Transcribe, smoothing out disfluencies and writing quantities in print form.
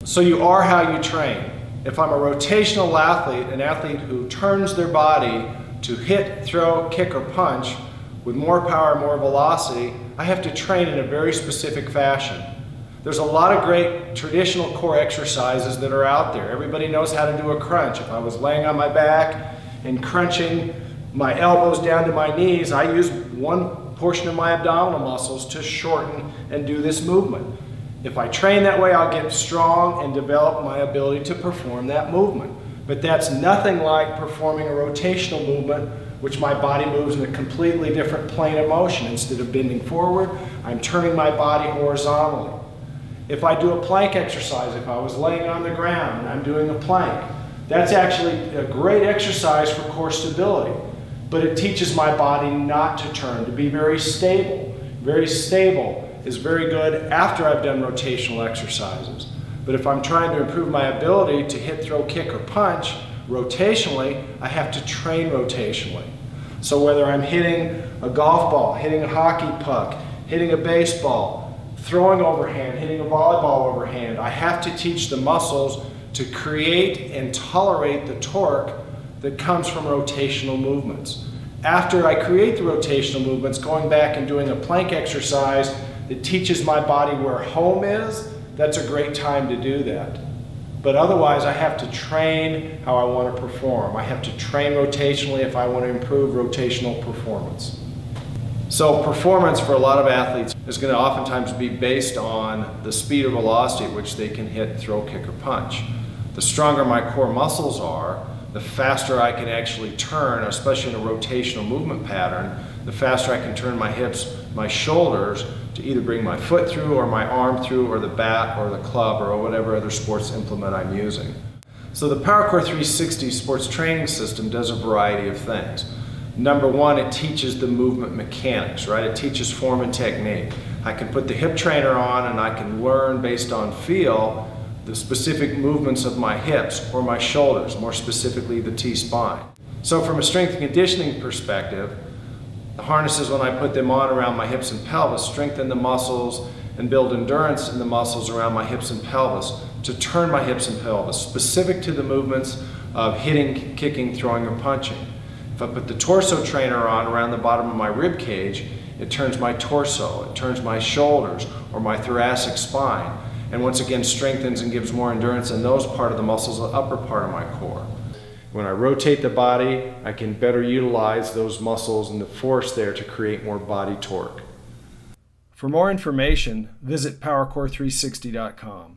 So you are how you train. If I'm a rotational athlete, an athlete who turns their body to hit, throw, kick, or punch with more power, more velocity, I have to train in a very specific fashion. There's a lot of great traditional core exercises that are out there. Everybody knows how to do a crunch. If I was laying on my back and crunching my elbows down to my knees, I use one portion of my abdominal muscles to shorten and do this movement. If I train that way, I'll get strong and develop my ability to perform that movement. But that's nothing like performing a rotational movement, which my body moves in a completely different plane of motion. Instead of bending forward, I'm turning my body horizontally. If I do a plank exercise, if I was laying on the ground and I'm doing a plank, that's actually a great exercise for core stability. But it teaches my body not to turn, to be very stable. Very stable is very good after I've done rotational exercises. But if I'm trying to improve my ability to hit, throw, kick, or punch rotationally, I have to train rotationally. So whether I'm hitting a golf ball, hitting a hockey puck, hitting a baseball, throwing overhand, hitting a volleyball overhand, I have to teach the muscles to create and tolerate the torque that comes from rotational movements. After I create the rotational movements, going back and doing a plank exercise that teaches my body where home is, that's a great time to do that. But otherwise, I have to train how I want to perform. I have to train rotationally if I want to improve rotational performance. So performance for a lot of athletes is going to oftentimes be based on the speed or velocity at which they can hit, throw, kick, or punch. The stronger my core muscles are, the faster I can actually turn, especially in a rotational movement pattern, the faster I can turn my hips, my shoulders, to either bring my foot through or my arm through or the bat or the club or whatever other sports implement I'm using. So the PowerCore 360 sports training system does a variety of things. Number one, it teaches the movement mechanics, right? It teaches form and technique. I can put the hip trainer on and I can learn based on feel the specific movements of my hips or my shoulders, more specifically the T-spine. So from a strength and conditioning perspective, the harnesses, when I put them on around my hips and pelvis, strengthen the muscles and build endurance in the muscles around my hips and pelvis to turn my hips and pelvis, specific to the movements of hitting, kicking, throwing, or punching. If I put the torso trainer on around the bottom of my rib cage, it turns my torso, it turns my shoulders or my thoracic spine, and once again strengthens and gives more endurance in those part of the muscles, the upper part of my core. When I rotate the body, I can better utilize those muscles and the force there to create more body torque. For more information, visit PowerCore360.com.